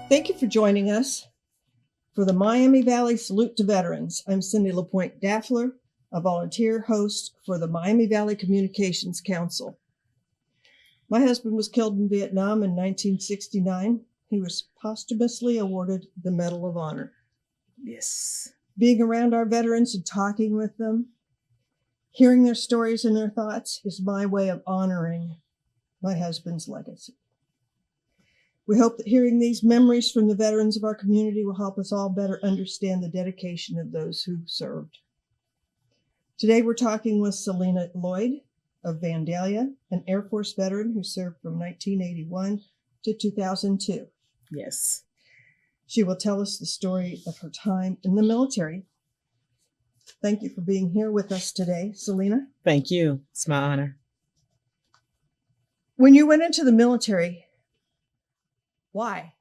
Thank you for joining us for the Miami Valley Salute to Veterans. I'm Cindy LaPointe-Dafler, a volunteer host for the Miami Valley Communications Council. My husband was killed in Vietnam in 1969. He was posthumously awarded the Medal of Honor. Yes. Being around our veterans and talking with them, hearing their stories and their thoughts is my way of honoring my husband's legacy. We hope that hearing these memories from the veterans of our community will help us all better understand the dedication of those who served. Today we're talking with Selena Loyd of Vandalia, an Air Force veteran who served from 1981 to 2002. Yes. She will tell us the story of her time in the military. Thank you for being here with us today, Selena. Thank you. It's my honor. When you went into the military, why?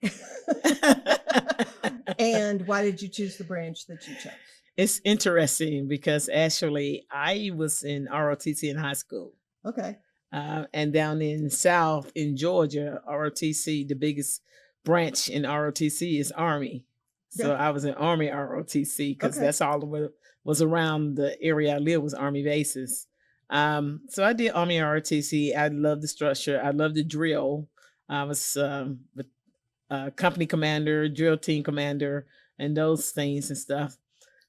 And why did you choose the branch that you chose? It's interesting because actually I was in ROTC in high school. Okay. And down in South in Georgia, ROTC, the biggest branch in ROTC is Army. So Yeah. I was in Army ROTC because Okay. that's all that was around the area I lived was Army bases. So I did Army ROTC. I loved the structure. I loved the drill. I was the company commander, drill team commander, and those things and stuff.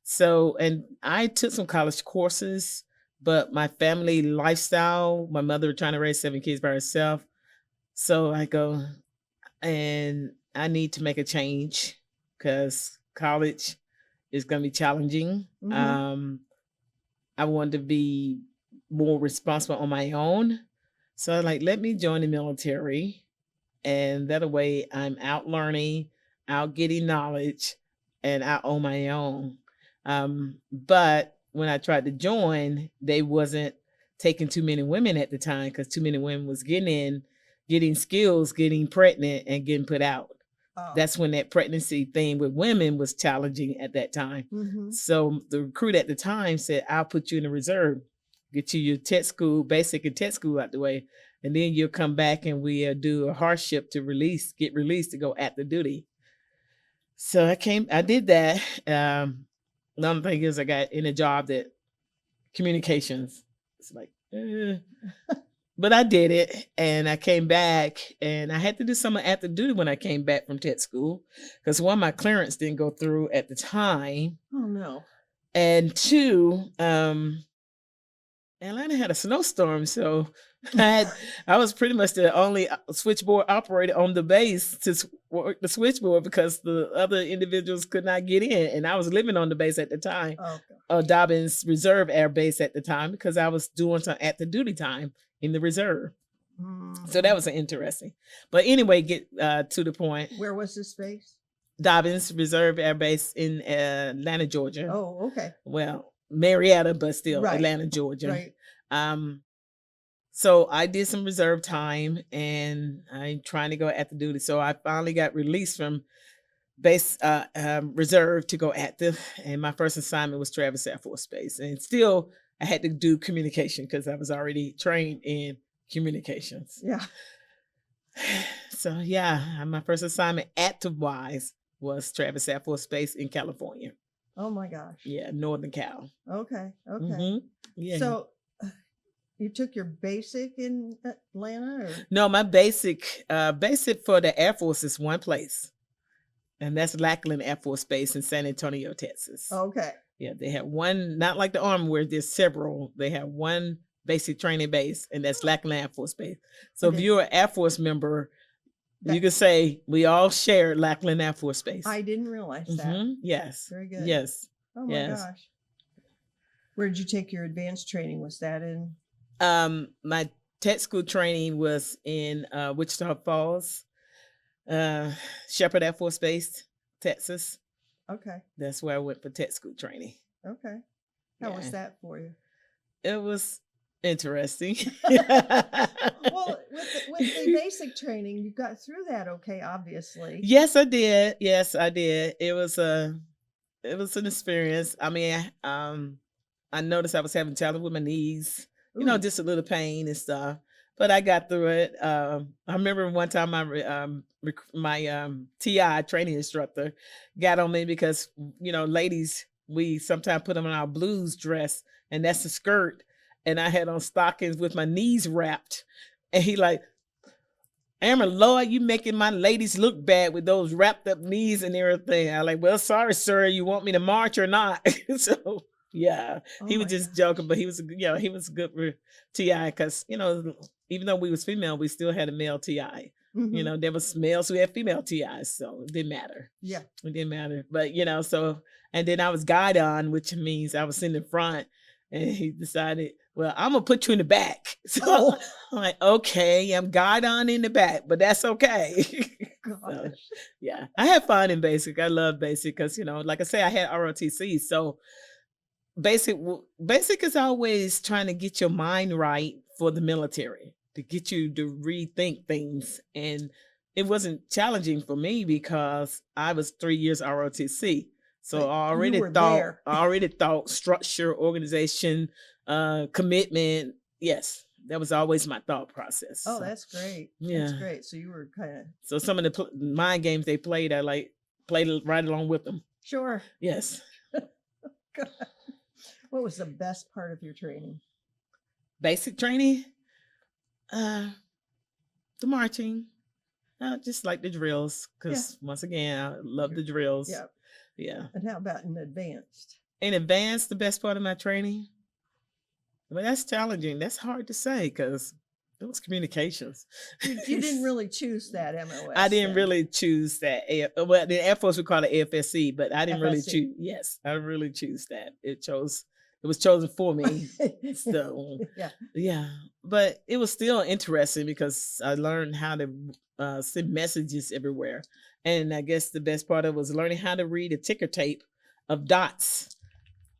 So, and I took some college courses, but my family lifestyle, my mother trying to raise 7 kids by herself. So I go, and I need to make a change because college is going to be challenging. Mm-hmm. I wanted to be more responsible on my own. So I like, let me join the military. And that way I'm out learning, out getting knowledge, and out on my own. But when I tried to join, they wasn't taking too many women at the time because too many women was getting in, getting skills, getting pregnant, and getting put out. Oh. That's when that pregnancy thing with women was challenging at that time. Mm-hmm. So the recruit at the time said, I'll put you in the reserve, get you your tech school, basic and tech school out the way. And then you'll come back and we'll do a hardship to get released to go active duty. So I did that. The only thing is I got in a job that communications. It's like, but I did it and I came back and I had to do some active duty when I came back from tech school because one, my clearance didn't go through at the time. Oh no. And two, Atlanta had a snowstorm, so I was pretty much the only switchboard operator on the base to work the switchboard because the other individuals could not get in, and I was living on the base at the time, Dobbins Reserve Air Base at the time, because I was doing some active duty time in the reserve. Mm. So that was interesting. But anyway, get to the point. Where was this base? Dobbins Reserve Air Base in Atlanta, Georgia. Oh, okay. Well, Marietta, but still right. Atlanta, Georgia. Right. So I did some reserve time and I'm trying to go active duty. So I finally got released from base reserve to go active. And my first assignment was Travis Air Force Base. And still I had to do communication because I was already trained in communications. Yeah. So yeah, my first assignment active wise was Travis Air Force Base in California. Oh my gosh. Yeah, Northern Cal. Okay. Okay. Mm-hmm. Yeah. So you took your basic in Atlanta? Or? No, my basic for the Air Force is one place. And that's Lackland Air Force Base in San Antonio, Texas. Okay. Yeah, they have one, not like the Army where there's several. They have one basic training base, and that's Lackland Air Force Base. So if you're an Air Force member, you could say we all share Lackland Air Force Base. I didn't realize that. Yes. Very good. Yes. Oh my gosh. Where did you take your advanced training? Was that in? My tech school training was in Wichita Falls, Shepherd Air Force Base, Texas. Okay. That's where I went for tech school training. Okay. How was that for you? It was interesting. Well, with the basic training, you got through that okay, obviously. Yes, I did. Yes, I did. It was an experience. I mean, I noticed I was having challenges with my knees, you know, just a little pain and stuff. but I got through it. I remember one time my TI training instructor got on me because ladies, we sometimes put them in our blues dress, and that's the skirt, and I had on stockings with my knees wrapped, and he like, Loyd, you making my ladies look bad with those wrapped up knees and everything. I like, well, sorry, sir, you want me to march or not? So yeah, Oh he was my just gosh. joking, but he was good for TI because even though we was female, we still had a male TI. Hmm. There was males who had female TIs, so it didn't matter. Yeah. It didn't matter. But so and then I was guide on, which means I was in the front, and he decided, well, I'm gonna put you in the back. So Oh I'm like, okay, I'm guide on in the back, but that's okay. So gosh. yeah, I had fun in basic. I love basic because like I say, I had ROTC, so basic is always trying to get your mind right for the military, to get you to rethink things. And it wasn't challenging for me because I was 3 years ROTC. So But you were there. I already thought structure, organization, commitment. Yes, that was always my thought process. Oh, So, that's great. That's yeah. great. So you were kind of So some of the mind games they played, I played right along with them. sure. Yes. God. What was the best part of your training? Basic training, the marching. Just like the drills, Yeah. because once again, I love the drills. Yeah. Yeah. And how about in advanced? In advance, the best part of my training, well, that's challenging. That's hard to say because it was communications. You didn't really choose that MOS. I didn't then. really choose that. Well, the Air Force would call it AFSC, but I didn't really FSC. choose. Yes, I didn't really choose that. It was chosen for me. So Yeah. yeah, but it was still interesting because I learned how to send messages everywhere, and I guess the best part of it was learning how to read a ticker tape of dots.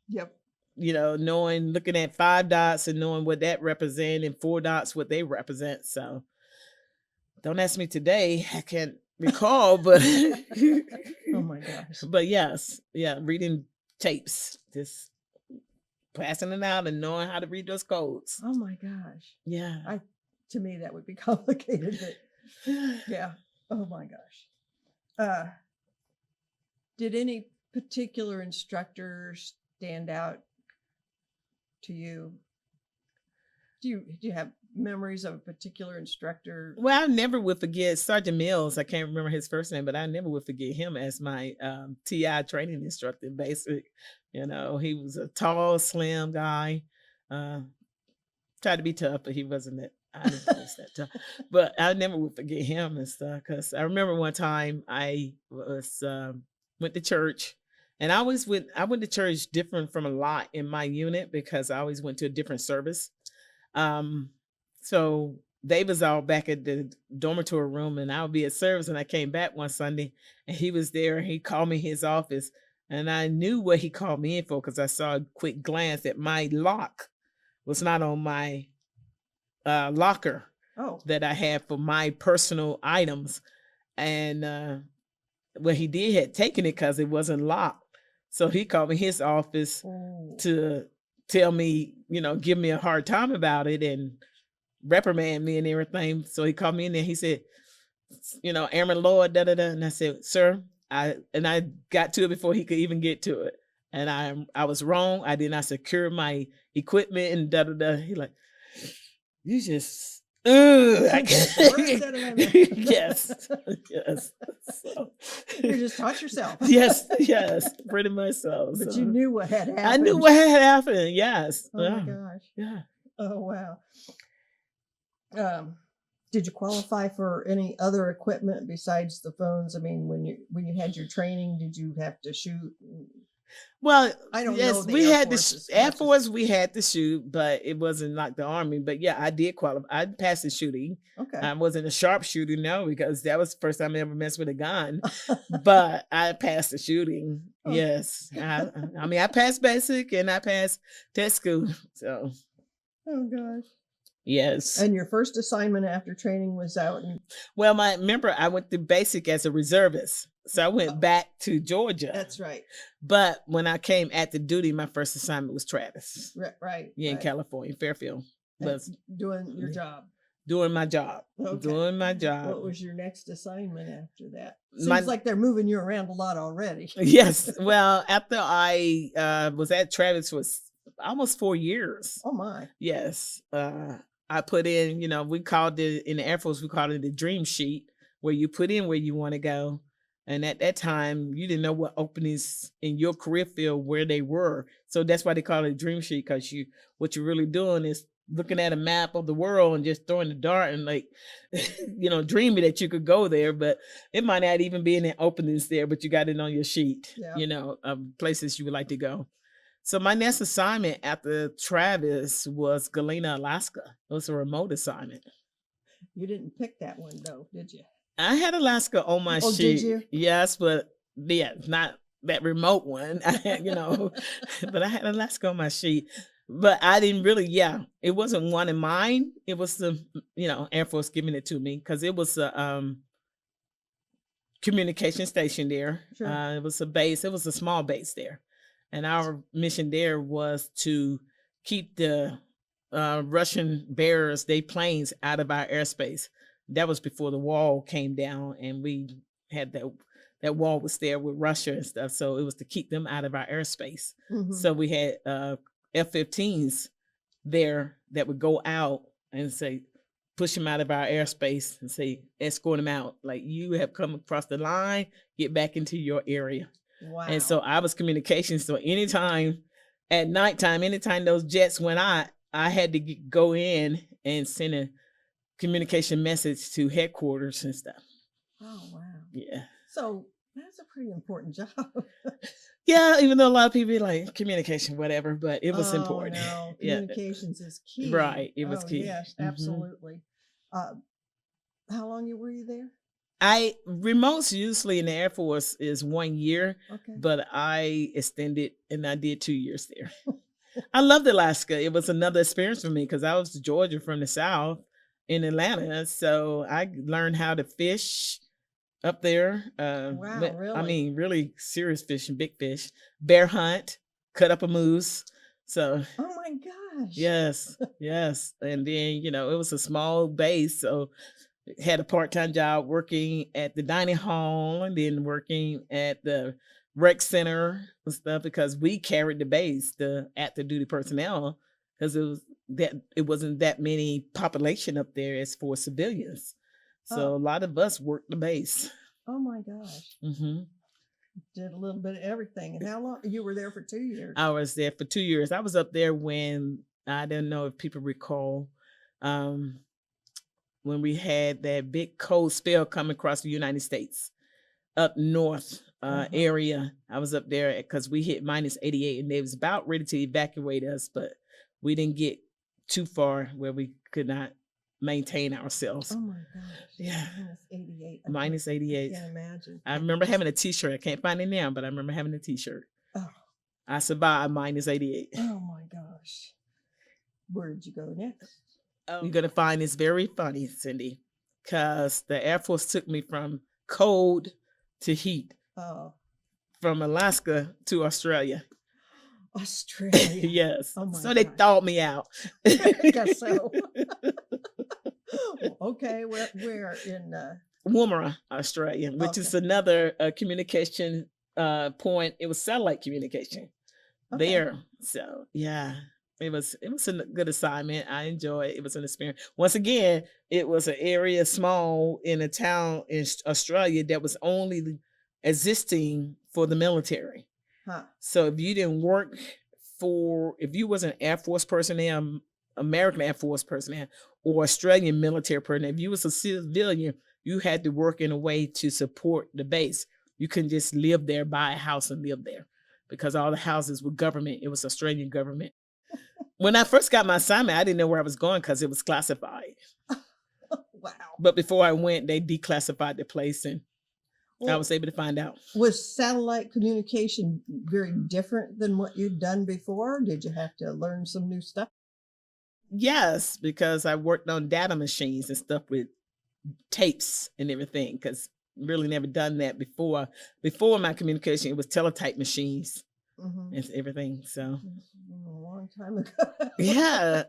Yep. Looking at 5 dots and knowing what that represent, and 4 dots what they represent. So don't ask me today; I can't recall, but Oh my gosh. but yes, yeah, reading tapes, just passing it out and knowing how to read those codes. Oh my gosh. Yeah. To me, that would be complicated, but yeah. Oh my gosh. Did any particular instructors stand out to you? Do you have memories of a particular instructor? Well, I never would forget Sergeant Mills. I can't remember his first name, but I never would forget him as my TI training instructor in basic. He was a tall, slim guy. Tried to be tough, but he wasn't that. I didn't think he was that tough. But I never would forget him and stuff because I remember one time I was went to church, and I went to church different from a lot in my unit because I always went to a different service. So they was all back at the dormitory room, and I would be at service, and I came back one Sunday, and he was there, and he called me in his office, and I knew what he called me in for because I saw a quick glance that my lock was not on my locker Oh. that I had for my personal items, and well, he did had taken it because it wasn't locked. So he called me in his office Oh. to tell me, give me a hard time about it and reprimand me and everything. So he called me in there. He said, Airman Loyd, da da da. And I said, sir, I got to it before he could even get to it. And I was wrong. I did not secure my equipment and da da da. He like, you just I That's the worst out of my mouth. yes. Yes. So, You just taught yourself. yes, pretty much so. But So you knew what had happened. I knew what had happened. Yes. Oh Yeah. my gosh. Yeah. Oh wow. Did you qualify for any other equipment besides the phones? I mean, when you had your training, did you have to shoot? Well, I don't know yes, the we Air had Force the as Air much as- Force. We had to shoot, but it wasn't like the Army. But yeah, I did qualify. I passed the shooting. Okay. I wasn't a sharpshooter, no, because that was the first time I ever messed with a gun. But I passed the shooting. Oh. Yes, I mean, I passed basic and I passed test school. So Oh gosh. yes. And your first assignment after training was out in Well, remember I went to basic as a reservist, so I went back to Georgia. That's right. But when I came active duty, my first assignment was Travis. Right. Yeah, in right. California, Fairfield. And Was doing your job. doing my job. Okay. Doing my job. What was your next assignment after that? My- Seems like they're moving you around a lot already. Yes. Well, after I was at Travis for almost 4 years. Oh my. Yes. I put in, we called it in the Air Force, we called it the dream sheet, where you put in where you want to go. And at that time, you didn't know what openings in your career field where they were. So that's why they call it a dream sheet, because what you're really doing is looking at a map of the world and just throwing the dart and dreaming that you could go there, but it might not even be any openings there, but you got it on your sheet, of places you would like to go. So my next assignment after Travis was Galena, Alaska. It was a remote assignment. You didn't pick that one though, did you? I had Alaska on my sheet. Did you? Yes, but not that remote one. I had, but I had Alaska on my sheet. But I didn't really, it wasn't one of mine. It was the, Air Force giving it to me, because it was a communication station there. Sure. It was a base. It was a small base there. And our mission there was to keep the Russian bearers, their planes, out of our airspace. That was before the wall came down, and we had that wall was there with Russia and stuff. So it was to keep them out of our airspace. Mm-hmm. So we had F-15s there that would go out and say, push them out of our airspace and say, escort them out. Like, you have come across the line, get back into your area. Wow. And so I was communications. So anytime at nighttime, anytime those jets went out, I had to go in and send a communication message to headquarters and stuff. Oh, wow. Yeah. So that's a pretty important job. Yeah, even though a lot of people be like, communication, whatever, but it was important. No, communications is key. Right, it was key. Yes, absolutely. How long were you there? Remotes usually in the Air Force is 1 year, Okay. but I extended and I did 2 years there. I loved Alaska. It was another experience for me, because I was Georgia from the South in Atlanta. So I learned how to fish up there. Wow, really? I mean, really serious fishing, big fish, bear hunt, cut up a moose. So, oh my gosh. yes. And then, it was a small base. So had a part-time job working at the dining hall and then working at the rec center and stuff, because we carried the base, the active duty personnel, because it wasn't that many population up there as for civilians. So a lot of us worked the base. Oh my gosh. Mm-hmm. Did a little bit of everything. And how long? You were there for 2 years. I was there for 2 years. I was up there when, I don't know if people recall, when we had that big cold spell come across the United States up north area. I was up there because we hit -88, and they was about ready to evacuate us, but we didn't get too far where we could not maintain ourselves. Oh my gosh. Yeah. -88. -88. I can't imagine. I remember having a t-shirt. I can't find it now, but I remember having a t-shirt. Oh. I survived -88. Oh my gosh. Where did you go next? You're going to find this very funny, Cindy, because the Air Force took me from cold to heat. Oh. From Alaska to Australia. Australia. Yes. Oh my so they gosh. thawed me out. I guess so. Okay, where in Woomera, Australia, which is another communication point. It was satellite communication there. So yeah, it was a good assignment. I enjoyed it. It was an experience. Once again, it was an area small in a town in Australia that was only existing for the military. Huh. So if you didn't work if you was an Air Force personnel, American Air Force personnel, or Australian military personnel, if you was a civilian, you had to work in a way to support the base. You couldn't just live there, buy a house and live there, because all the houses were government. It was Australian government. When I first got my assignment, I didn't know where I was going because it was classified. Wow. But before I went, they declassified the place, and I was able to find out. Was satellite communication very different than what you'd done before? Did you have to learn some new stuff? Yes, because I worked on data machines and stuff with tapes and everything, because really never done that before. Before my communication, it was teletype machines. and everything. So A long time ago. yeah,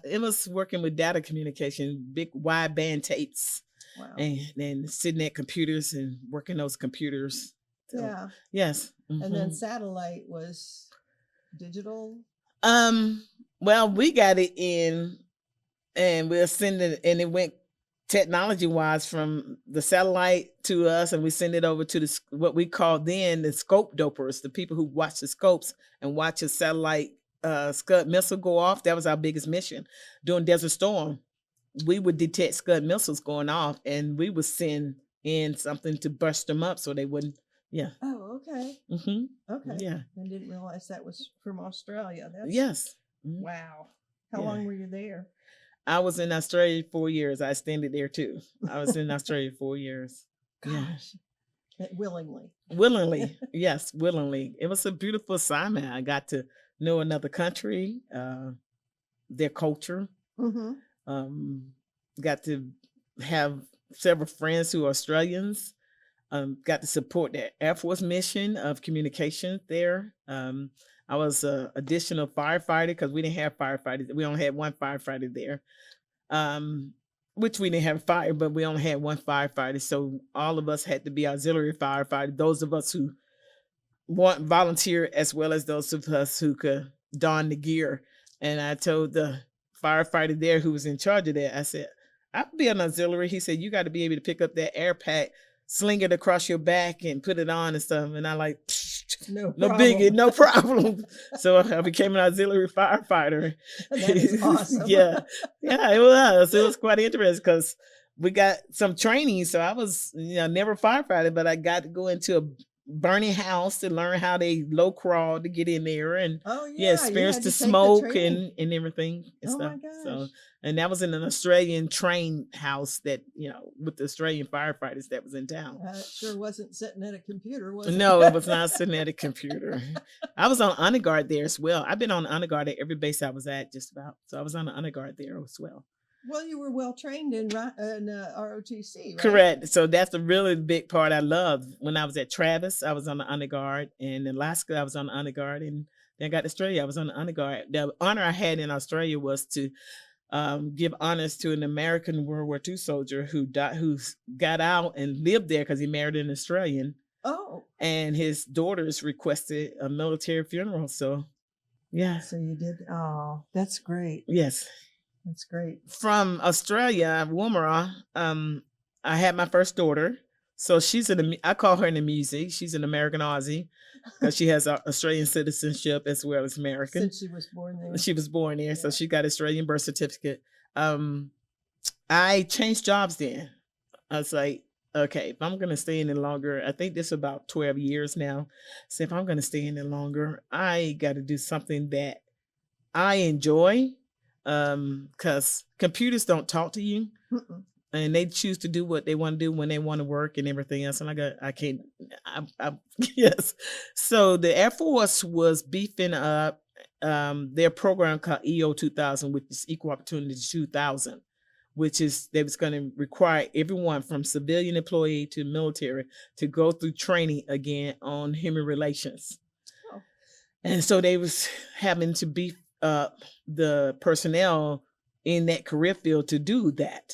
it was working with data communication, big wide band tapes, Wow. and then sitting at computers and working those computers. So, Yeah. yes. And then satellite was digital. Well, we got it in, and we'll send it, and it went technology wise from the satellite to us, and we send it over to the what we call then the scope dopers, the people who watch the scopes and watch a satellite Scud missile go off. That was our biggest mission during Desert Storm. We would detect Scud missiles going off, and we would send in something to burst them up so they wouldn't. Yeah. Oh, okay. Okay. Yeah. I didn't realize that was from Australia. That's Yes. Wow. How long were you there? I was in Australia 4 years. I extended there too. I was in Australia 4 years. Gosh. Willingly. Willingly. Yes, willingly. It was a beautiful assignment. I got to know another country, their culture. Got to have several friends who are Australians. Got to support their Air Force mission of communication there. I was an additional firefighter because we didn't have firefighters. We only had one firefighter there, which we didn't have fire, but we only had one firefighter. So all of us had to be auxiliary firefighters. Those of us who want volunteer, as well as those of us who could don the gear. And I told the firefighter there who was in charge of that, I said, I'll be an auxiliary. He said, you got to be able to pick up that air pack, sling it across your back and put it on and stuff. And I like, no biggie, no problem. So I became an auxiliary firefighter. That is awesome. Yeah, it was. It was quite interesting because we got some training. So I was, never a firefighter, but I got to go into a burning house to learn how they low crawl to get in there and experience the smoke and everything and stuff. My gosh. So, and that was in an Australian train house that, with the Australian firefighters that was in town. It sure wasn't sitting at a computer, was it? No, it was not sitting at a computer. I was on honor guard there as well. I've been on honor guard at every base I was at just about. So I was on honor guard there as well. Well, you were well trained in ROTC, right? Correct. So that's a really big part I loved. When I was at Travis, I was on the honor guard. In Alaska, I was on the honor guard. And then I got to Australia, I was on the honor guard. The honor I had in Australia was to give honors to an American World War II soldier who got out and lived there because he married an Australian. Oh. And his daughters requested a military funeral. So, yeah. So you did. Oh, that's great. Yes. That's great. From Australia, Woomera, I had my first daughter. So I call her in the music. She's an American Aussie because she has Australian citizenship as well as American. Since she was born there. She was born there. Yeah. So she got Australian birth certificate. I changed jobs then. I was like, okay, if I'm going to stay in it longer, I think this is about 12 years now. So if I'm going to stay in it longer, I got to do something that I enjoy. Because computers don't talk to you. And they choose to do what they want to do when they want to work and everything else. And I can't, yes. So the Air Force was beefing up their program called EO 2000, which is Equal Opportunity 2000, which is, they was going to require everyone from civilian employee to military to go through training again on human relations. Oh. And so they was having to beef the personnel in that career field to do that.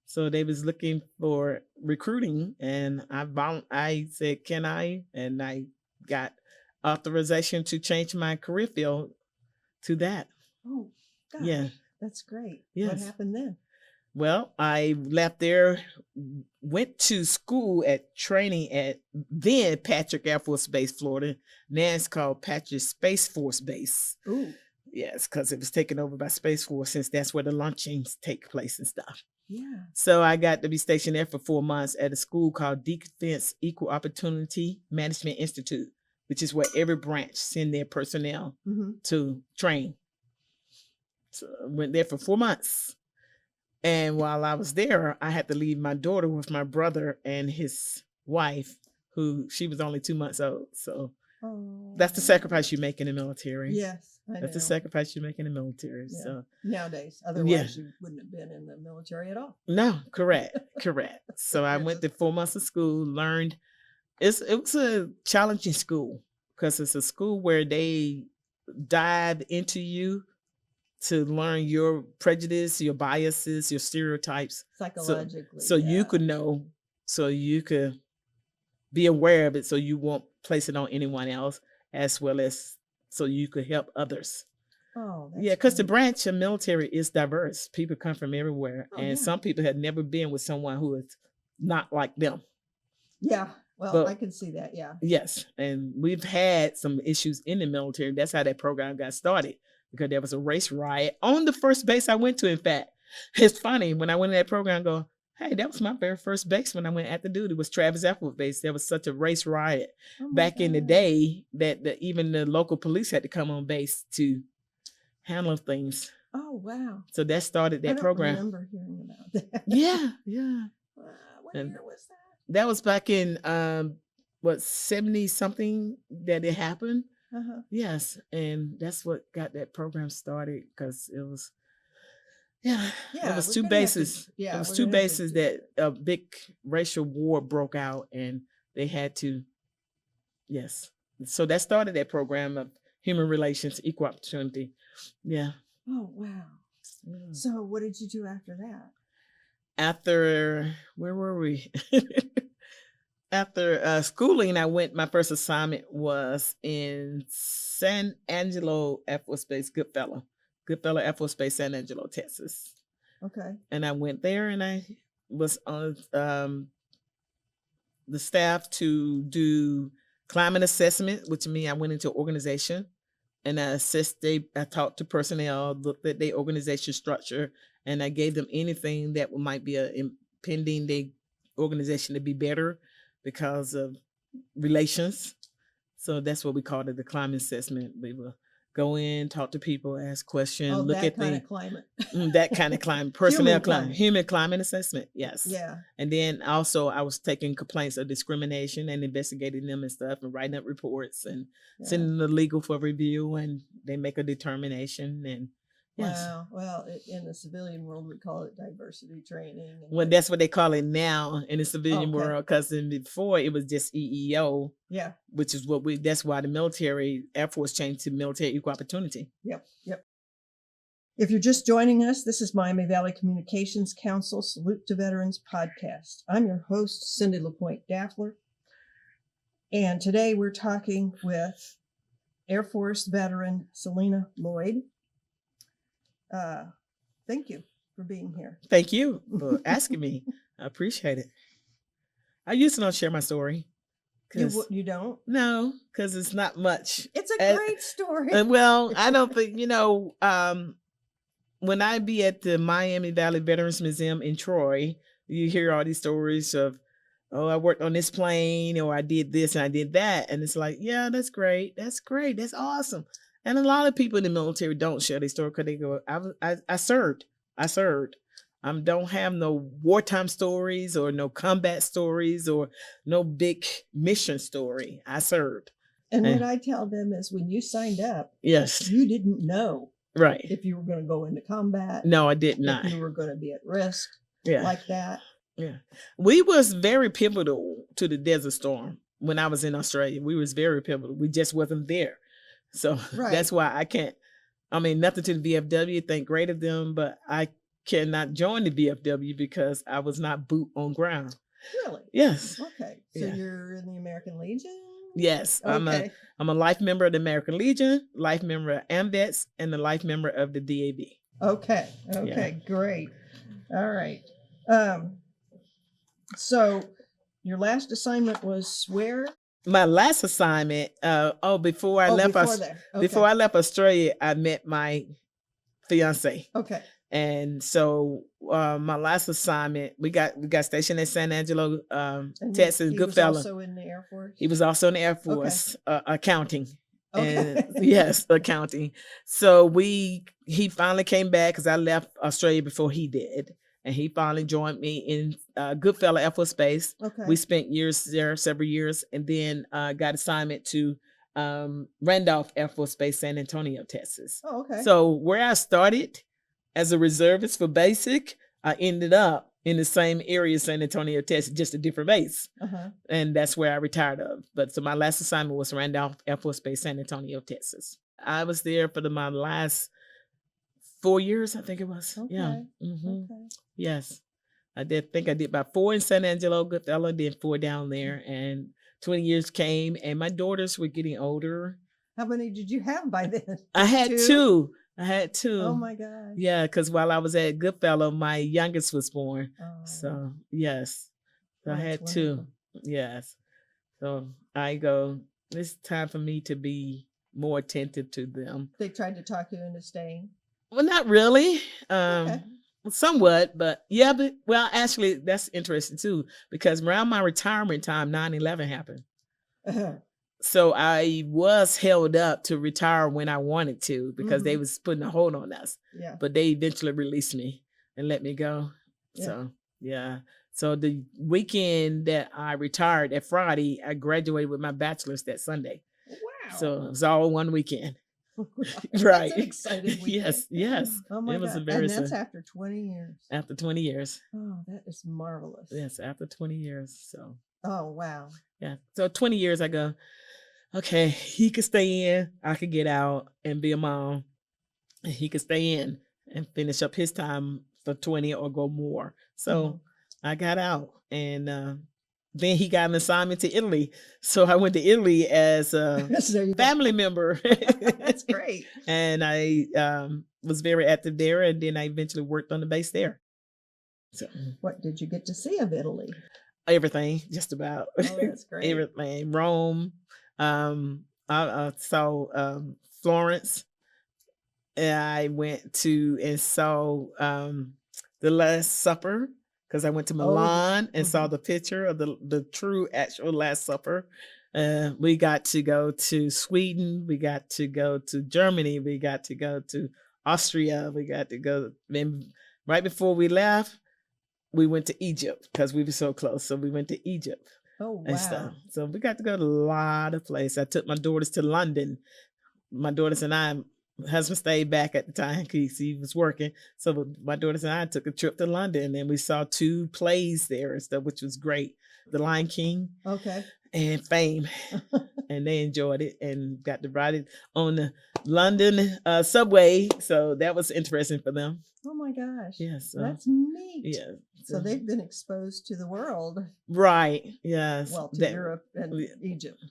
So they was looking for recruiting, and I said, can I? And I got authorization to change my career field to that. Oh, gosh. Yeah. That's great. Yes. What happened then? Well, I left there, went to school at training at then Patrick Air Force Base, Florida. Now it's called Patrick Space Force Base. Ooh. Yes, because it was taken over by Space Force, since that's where the launchings take place and stuff. Yeah. So I got to be stationed there for 4 months at a school called Defense Equal Opportunity Management Institute, which is where every branch send their personnel to train. So I went there for 4 months. And while I was there, I had to leave my daughter with my brother and his wife, who she was only 2 months old. So that's the sacrifice you make in the military. Yes. That's the sacrifice you make in the military. Yeah. So nowadays, otherwise you wouldn't have been in the military at all. No, correct. So I went to 4 months of school, learned. It was a challenging school because it's a school where they dive into you to learn your prejudice, your biases, your stereotypes. Psychologically. So you could know, so you could be aware of it, so you won't place it on anyone else, as well as so you could help others. Oh, that's Yeah, because the great. branch of military is diverse. People come from everywhere, Oh, and yeah. some people had never been with someone who is not like them. Yeah. Well, But I can see that. Yeah. yes, and we've had some issues in the military. That's how that program got started, because there was a race riot on the first base I went to. In fact, it's funny, when I went to that program, I go, hey, that was my very first base when I went active duty, was Travis Air Force Base. There was such a race riot Oh my back in the God. day that even the local police had to come on base to handle things. Oh, wow. So that started I that don't program. remember hearing about that. Yeah. What And year was that? that was back in 70 something that it happened. Uh-huh. Yes, and that's what got that program started, because it was Yeah, it was we're two gonna have to- bases. yeah, It was we're two gonna have to bases do that a big racial war broke out, and they had to, yes. So that started that program of human relations, equal opportunity. Yeah. Oh, wow. Mm. So what did you do after that? After, where were we? After schooling, my first assignment was in San Angelo Air Force Base, Goodfellow Air Force Base, San Angelo, Texas. Okay. And I went there, and I was on the staff to do climate assessment, which means I went into an organization and I talked to personnel, looked at their organization structure, and I gave them anything that might be impending their organization to be better because of relations. So that's what we called it, the climate assessment. We will go in, talk to people, ask questions, Oh, look that at kind the of climate. that kind of climate, personnel climate, climate. human climate assessment. Yes. Yeah. And then also I was taking complaints of discrimination and investigating them and stuff, and writing up reports and Yeah. sending the legal for review, and they make a determination. And yes. Wow. Well, in the civilian world, we call it diversity training. And Well, that's what they call it now in the civilian Okay. world, because before it was just EEO, Yeah. which is that's why the military, Air Force changed to military equal opportunity. Yep. If you're just joining us, this is Miami Valley Communications Council Salute to Veterans podcast. I'm your host, Cindy LaPointe-Dafler. And today we're talking with Air Force veteran Selena Loyd. Thank you for being here. Thank you for asking me. I appreciate it. I usually don't share my story. You don't? No, because it's not much. It's a great story. Well, I don't think, when I be at the Miami Valley Veterans Museum in Troy, you hear all these stories of, oh, I worked on this plane, or I did this and I did that. And it's like, yeah, that's great. That's great. That's awesome. And a lot of people in the military don't share their story because they go, I served. Don't have no wartime stories or no combat stories or no big mission story. I served. And what I tell them is, when you signed up, yes, you didn't know right if you were going to go into combat. No, I did not. If you were going to be at risk like that. Yeah. We was very pivotal to the Desert Storm when I was in Australia. We was very pivotal. We just wasn't there. So that's why nothing to the VFW, think great of them, but I cannot join the VFW because I was not boot on ground. Really? Yes. Okay. So you're in the American Legion? Yes. Okay. I'm a life member of the American Legion, life member of AMVETS, and the life member of the DAV. Okay. Great. All right. So your last assignment was where? My last assignment, before I left Australia, I met my fiance. Okay. And so my last assignment, we got stationed at San Angelo, Texas. Good fella. He was also in the Air Force? He was also in the Air Force, accounting. Okay. And yes, accounting. So he finally came back because I left Australia before he did. And he finally joined me in Goodfellow Air Force Base. Okay. We spent years there, several years, and then got assignment to Randolph Air Force Base, San Antonio, Texas. Oh, okay. So where I started as a reservist for basic, I ended up in the same area, San Antonio, Texas, just a different base. Uh-huh. And that's where I retired of. But so my last assignment was Randolph Air Force Base, San Antonio, Texas. I was there for my last 4 years, I think it was. Yeah. Okay. Hmm. Okay. Yes. I did about 4 in San Angelo, Goodfellow, then 4 down there. And 20 years came, and my daughters were getting older. How many did you have by then? I had two. I had two. Oh my gosh. Yeah, because while I was at Goodfellow, my youngest was born. Oh. So yes, so Oh, I that's had two. wonderful. Yes. So I go, it's time for me to be more attentive to them. They tried to talk you into staying? Well, not really. Okay. Somewhat, but yeah, but well, actually, that's interesting too, because around my retirement time, 9/11 happened. Uh-huh. So I was held up to retire when I wanted to because they Mhm. was putting a hold on us. Yeah. But they eventually released me and let me go. Yeah. So yeah. So the weekend that I retired, that Friday, I graduated with my bachelor's that Sunday. Wow. So it was all one weekend. That's Right. an exciting weekend. Yes, yes. Oh my It was God. a very And that's after 20 years. after 20 years. Oh, that is marvelous. Yes, after 20 years. So Oh, wow. yeah. So 20 years I go, okay, he could stay in, I could get out and be a mom. And he could stay in and finish up his time for 20 or go more. So I got out, and then he got an assignment to Italy. So I went to Italy as a There you go. family member. That's great. And I was very active there, and then I eventually worked on the base there. So What did you get to see of Italy? everything, just about. Oh, that's great. Everything. Rome. I saw Florence. And I went to and saw the Last Supper because I went to Milan and saw the picture of the true actual Last Supper. We got to go to Sweden. We got to go to Germany. We got to go to Austria. We got to go. Then right before we left, we went to Egypt because we were so close. So we went to Egypt. Oh, And wow. stuff. So we got to go to a lot of places. I took my daughters to London. My daughters and I, husband stayed back at the time because he was working. So my daughters and I took a trip to London, and we saw 2 plays there and stuff, which was great. The Lion King Okay. and Fame. And they enjoyed it and got to ride it on the London subway. So that was interesting for them. Oh my gosh. Yes. That's neat. Yeah. So they've been exposed to the world. Right. Yes. Well, to Europe and Egypt.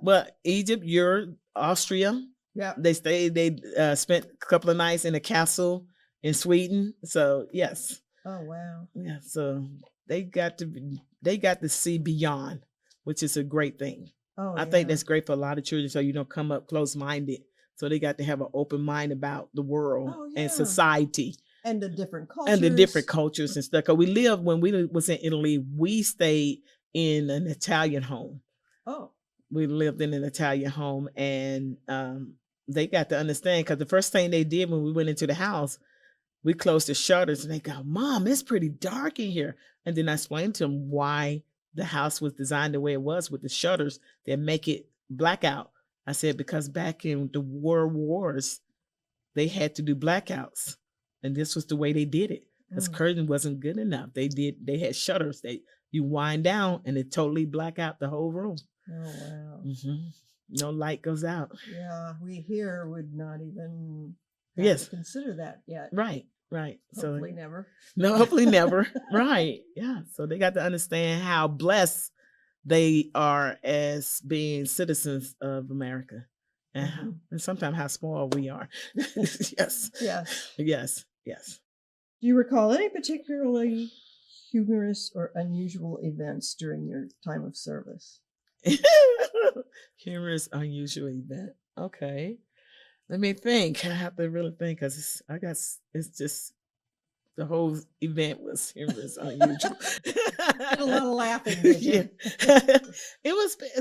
Well, Egypt, Europe, Austria. Yeah. They spent a couple of nights in a castle in Sweden. So yes. Oh, wow. Yeah. So they got to see beyond, which is a great thing. Oh, I think that's great for a lot of children. So you don't come up close-minded. So they got to have an open mind about the world and society. And the different cultures. And the different cultures and stuff. Because when we was in Italy, we stayed in an Italian home. Oh. We lived in an Italian home, and they got to understand, because the first thing they did when we went into the house, we closed the shutters, and they go, "Mom, it's pretty dark in here." And then I explained to them why the house was designed the way it was with the shutters that make it blackout. I said, because back in the World Wars, they had to do blackouts. And this was the way they did it. Because curtain wasn't good enough. They had shutters that you wind down and it totally black out the whole room. Oh, wow. No light goes out. Yeah, we here would not even consider that yet. Right. Hopefully never. No, hopefully never. Right. Yeah. So they got to understand how blessed they are as being citizens of America. And sometimes how small we are. Yes. Yes. Do you recall any particularly humorous or unusual events during your time of service? Humorous, unusual event. Okay. Let me think. I have to really think because it's just the whole event was humorous, unusual. Did a lot of laughing, did you?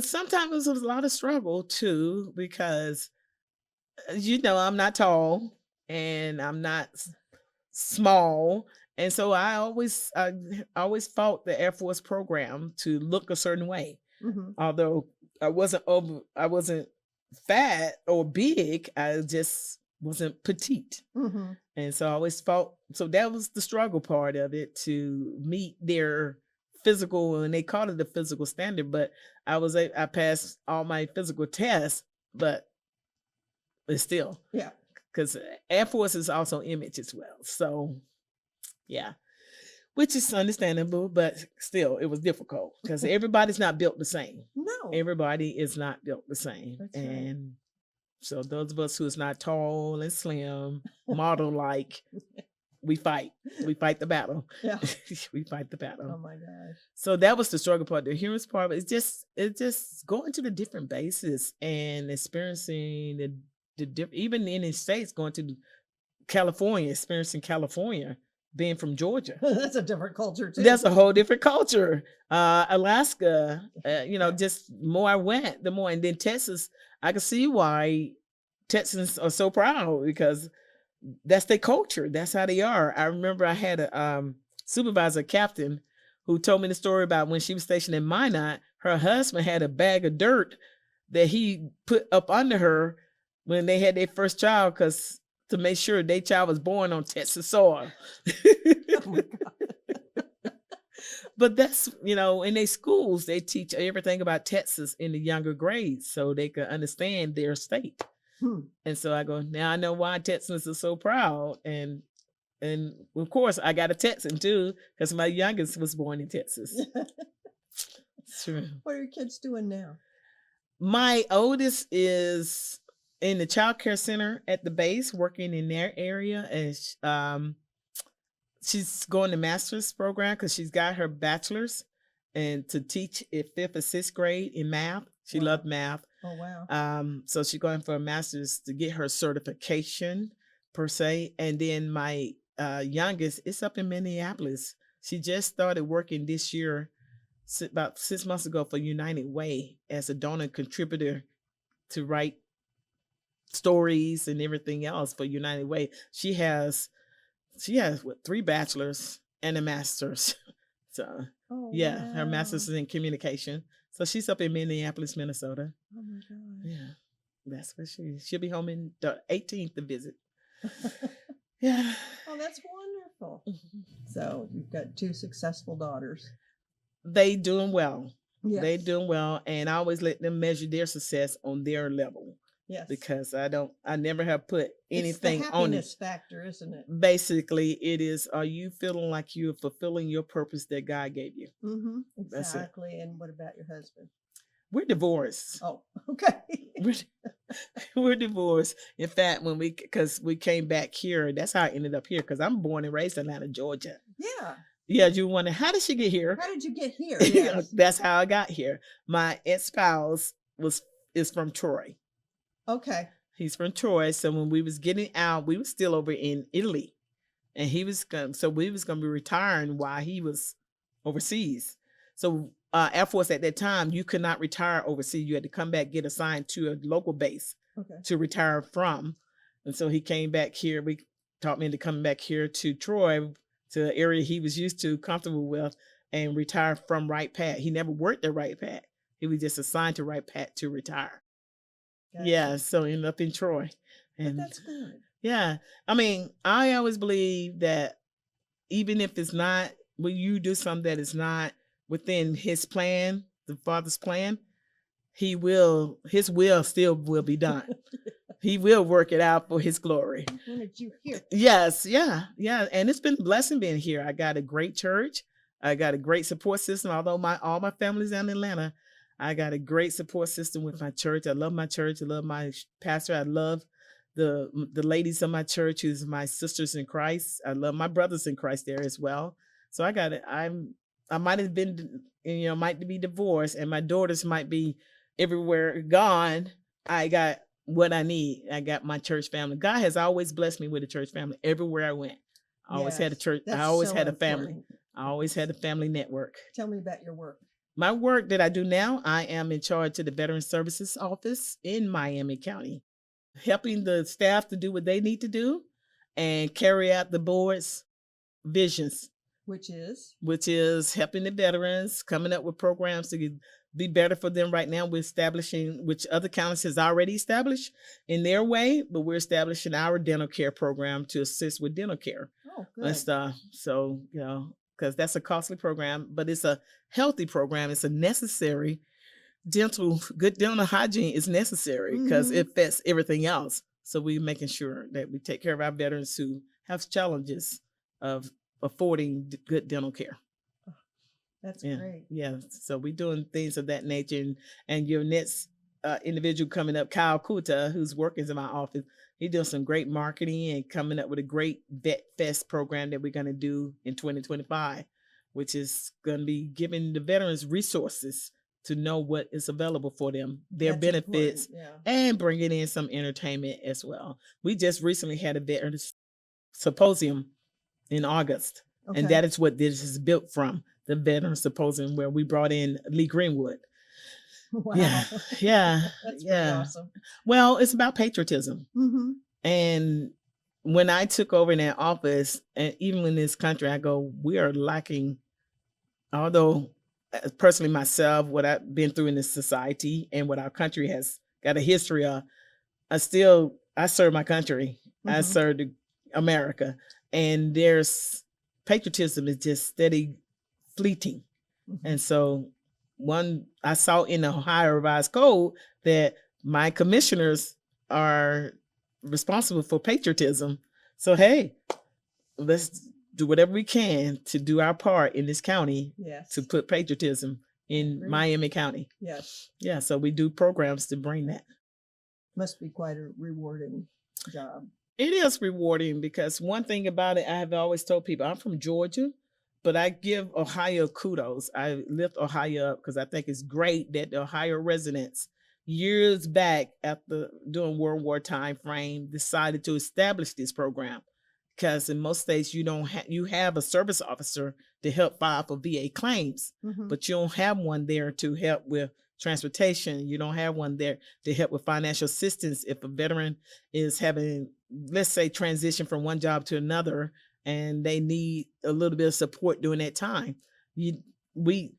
Sometimes it was a lot of struggle too, because I'm not tall and I'm not small. And so I always fought the Air Force program to look a certain way. Although I wasn't fat or big, I just wasn't petite. Mm-hmm. And so I always felt, so that was the struggle part of it, to meet their physical, and they called it the physical standard, but I passed all my physical tests, but it's still, Yeah. because Air Force is also image as well. So yeah, which is understandable, but still it was difficult because everybody's not built the same. No. Everybody is not built the same. That's right. And so those of us who is not tall and slim, model like, we fight. We fight the battle. Yeah. We fight the battle. Oh my gosh. So that was the struggle part. The humorous part is just going to the different bases and experiencing even in the States, going to California, experiencing California, being from Georgia. That's a different culture too. That's a whole different culture. Alaska, just more I went, the more. And then Texas, I can see why Texans are so proud, because that's their culture. That's how they are. I remember I had a supervisor, captain, who told me the story about when she was stationed in Minot, her husband had a bag of dirt that he put up under her when they had their first child, to make sure their child was born on Texas soil. Oh my God. But that's, in their schools, they teach everything about Texas in the younger grades so they can understand their state. And so I go, now I know why Texans are so proud. And of course I got a Texan too, because my youngest was born in Texas. True. What are your kids doing now? My oldest is in the child care center at the base, working in their area. And she's going to master's program because she's got her bachelor's, and to teach at 5th or 6th grade in math. She loved math. Oh, wow. So she's going for a master's to get her certification per se. And then my youngest is up in Minneapolis. She just started working this year, about 6 months ago, for United Way as a donor contributor to write stories and everything else for United Way. She has 3 bachelors and a master's. So her master's is in communication. So she's up in Minneapolis, Minnesota. Oh my God. Yeah, that's what she'll be home in the 18th to visit. Yeah. Oh, that's wonderful. So you've got 2 successful daughters. They doing well. Yes. They doing well, and I always let them measure their success on their level. Yes. Because I never have put anything it's the on it. happiness factor, isn't it? Basically, it is, are you feeling like you're fulfilling your purpose that God gave you? Mm-hmm. That's it. Exactly. And what about your husband? We're divorced. Oh, okay. We're divorced. In fact, because we came back here, that's how I ended up here, because I'm born and raised in Atlanta, Georgia. Yeah. Yeah, you wonder, how did she get here? How did you get here? Yes. That's how I got here. My ex-spouse is from Troy. Okay. He's from Troy. So when we was getting out, we was still over in Italy, and we was going to be retiring while he was overseas. So Air Force at that time, you could not retire overseas. You had to come back, get assigned to a local base to retire from. And so he came back here. We taught me into coming back here to Troy, to an area he was used to, comfortable with, and retire from Wright Pat. He never worked at Wright Pat. He was just assigned to Wright Pat to retire. Gotcha. Yeah, so ended up in Troy. And but that's good. Yeah. I mean, I always believe that even if it's not, when you do something that is not within his plan, the Father's plan, his will still will be done. He will work it out for his glory. Wanted you here. Yes, yeah. And it's been a blessing being here. I got a great church. I got a great support system. Although all my family's down in Atlanta, I got a great support system with my church. I love my church. I love my pastor. I love the ladies of my church, who's my sisters in Christ. I love my brothers in Christ there as well. So I got it. I might have been, might be divorced, and my daughters might be everywhere gone. I got what I need. I got my church family. God has always blessed me with a church family everywhere I went. I always had a church. I always had a family. I always had a family network. Tell me about your work. My work that I do now, I am in charge of the Veteran Services Office in Miami County, helping the staff to do what they need to do and carry out the board's visions Which is helping the veterans, coming up with programs to be better for them. Right now, we're establishing, which other counties has already established in their way, but we're establishing our dental care program to assist with dental care oh and good. stuff. So, because that's a costly program, but it's a healthy program. It's a necessary good dental hygiene is necessary because Mhm. it affects everything else. So we're making sure that we take care of our veterans who have challenges of affording good dental care. That's Yeah, great. yeah. So we're doing things of that nature, and your next individual coming up, Kyle Kuta, who's working in my office, he does some great marketing and coming up with a great Vet Fest program that we're going to do in 2025, which is going to be giving the veterans resources to know what is available for them, their That's benefits, important, and bringing in some entertainment as well. We just recently had a veterans symposium in August, and Okay. that is what this is built from, the veterans symposium, where we brought in Lee Greenwood. Wow. Yeah, yeah, That's pretty yeah. awesome. Well, it's about patriotism. Mm-hmm. And when I took over in that office, and even in this country, I go, we are lacking, although personally myself, what I've been through in this society and what our country has got a history of, I serve my country. I Mhm. serve America. And there's patriotism is just steady fleeting. Mhm. And so I saw in the Ohio Revised Code that my commissioners are responsible for patriotism. So hey, let's do whatever we can to do our part in this county Yes. to put patriotism in Agree. Miami County. Yes. Yeah, so we do programs to bring that. Must be quite a rewarding job. It is rewarding because one thing about it, I have always told people, I'm from Georgia, but I give Ohio kudos. I lift Ohio up because I think it's great that the Ohio residents, years back after during World War time frame, decided to establish this program. Because in most states you have a service officer to help file for VA claims, Mhm. but you don't have one there to help with transportation. You don't have one there to help with financial assistance if a veteran is having, let's say, transition from one job to another and they need a little bit of support during that time.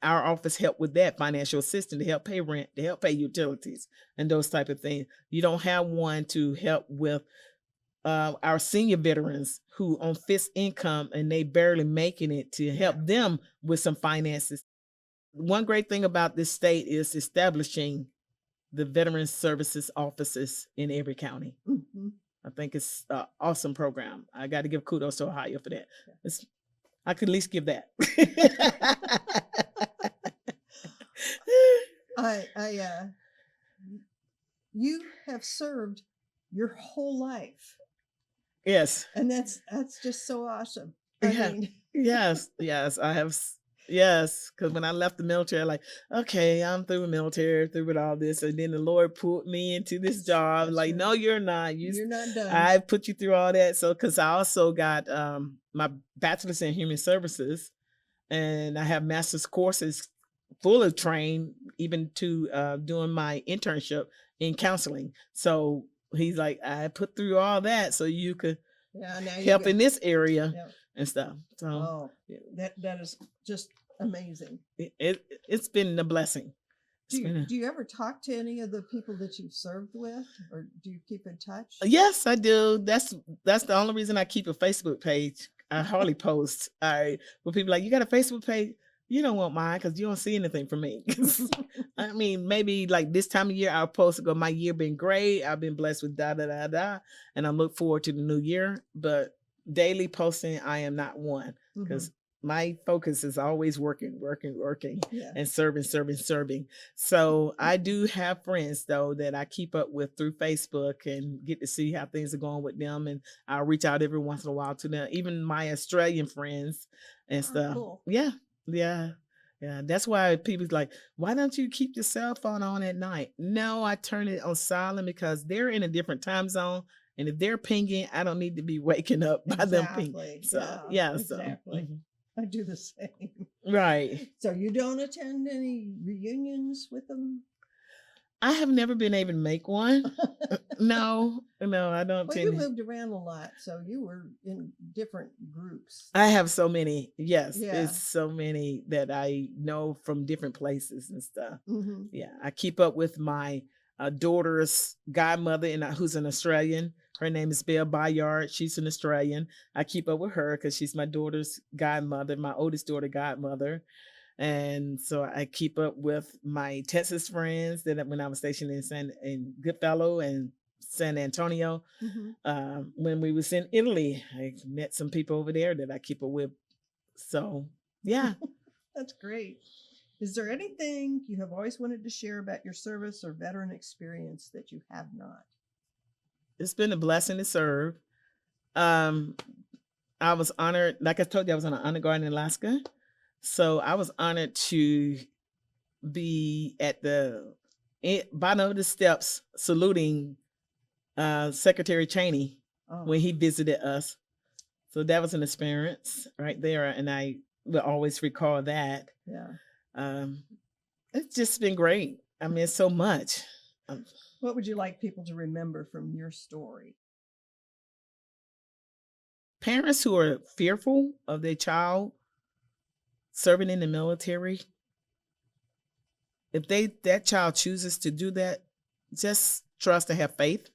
Our office help with that financial assistance to help pay rent, to help pay utilities and those type of things. You don't have one to help with our senior veterans who on fixed income and they barely making it, to help them with some finances. One great thing about this state is establishing the veteran services offices in every county. Mhm. I think it's an awesome program. I got to give kudos to Ohio for that. I could at least give that. You have served your whole life. Yes. And that's just so awesome. Yes, I have. Yes, because when I left the military, I'm like, okay, I'm through with military, through with all this, and then the Lord put me into this job. That's Like, right. no, you're not. You're not done. I put you through all that. So, because I also got my bachelor's in human services, and I have master's courses full of train, even to doing my internship in counseling. So he's like, I put through all that so you could help in this area and stuff. So that is just amazing. It's been a blessing. Do you ever talk to any of the people that you've served with, or do you keep in touch? Yes, I do. That's the only reason I keep a Facebook page. I hardly post. When people are like, you got a Facebook page? You don't want mine because you don't see anything from me. I mean, maybe like this time of year, I'll post and go, my year been great. I've been blessed with da da da da, and I look forward to the new year. But daily posting, I am not one, because my focus is always working, and serving. So I do have friends though that I keep up with through Facebook and get to see how things are going with them, and I'll reach out every once in a while to them, even my Australian friends and stuff. Cool. Yeah. That's why people's like, why don't you keep your cell phone on at night? No, I turn it on silent because they're in a different time zone. And if they're pinging, I don't need to be waking up by them pinging. So, exactly. I do the same. Right. So you don't attend any reunions with them? I have never been able to make one. No, I don't Well, you tend. moved around a lot, so you were in different groups. I have so many. Yes, Yeah. it's so many that I know from different places and stuff. Mm-hmm. Yeah, I keep up with my daughter's godmother, who's an Australian. Her name is Belle Bayard. She's an Australian. I keep up with her because she's my daughter's godmother, my oldest daughter godmother. And so I keep up with my Texas friends that when I was stationed in Goodfellow and San Antonio. Mm-hmm. When we was in Italy, I met some people over there that I keep up with. So yeah. That's great. Is there anything you have always wanted to share about your service or veteran experience that you have not? It's been a blessing to serve. I was honored, like I told you, I was on an honor guard in Alaska. So I was honored to be at the bottom of the steps saluting Secretary Cheney when he visited us. So that was an experience right there. And I will always recall that. Yeah. It's just been great. I mean, it's so much. What would you like people to remember from your story? Parents who are fearful of their child serving in the military, if that child chooses to do that, just trust and have faith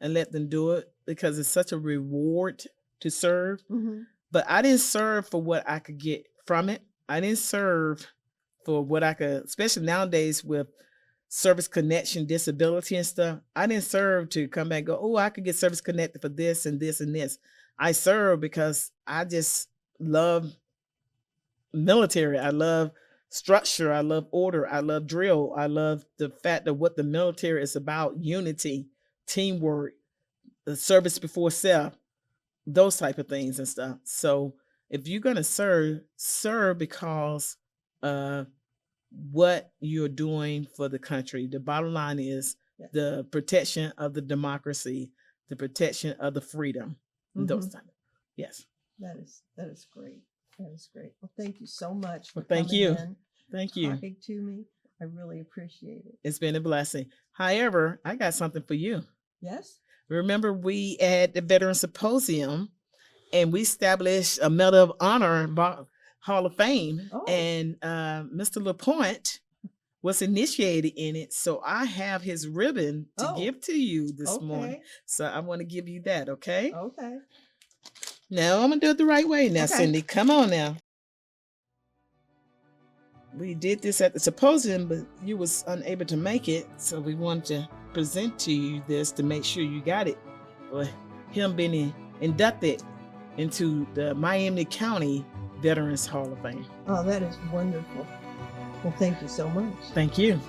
and let them do it, because it's such a reward to serve. Mm-hmm. But I didn't serve for what I could get from it. I didn't serve for what I could, especially nowadays with service connection, disability and stuff. I didn't serve to come back and go, oh, I could get service connected for this and this and this. I serve because I just love military. I love structure. I love order. I love drill. I love the fact that what the military is about: unity, teamwork, the service before self, those type of things and stuff. So if you're going to serve because what you're doing for the country. The bottom line is the protection of the democracy, the protection of the freedom. Mm-hmm. Those times. Yes. That is great. That is great. Well, thank you so much for thank coming you. in, Thank you. talking to me. I really appreciate it. It's been a blessing. However, I got something for you. Yes? Remember, we had the Veteran Symposium and we established a Medal of Honor Hall of Fame. Oh. And Mr. LaPointe was initiated in it. So I have his ribbon to give to you this morning. So I want to give you that, okay? Okay. Now I'm going to do it the right way now, Cindy. Come on now. We did this at the symposium, but you was unable to make it. So we wanted to present to you this to make sure you got it for him being inducted into the Miami County Veterans Hall of Fame. Oh, that is wonderful. Well, thank you so much. Thank you.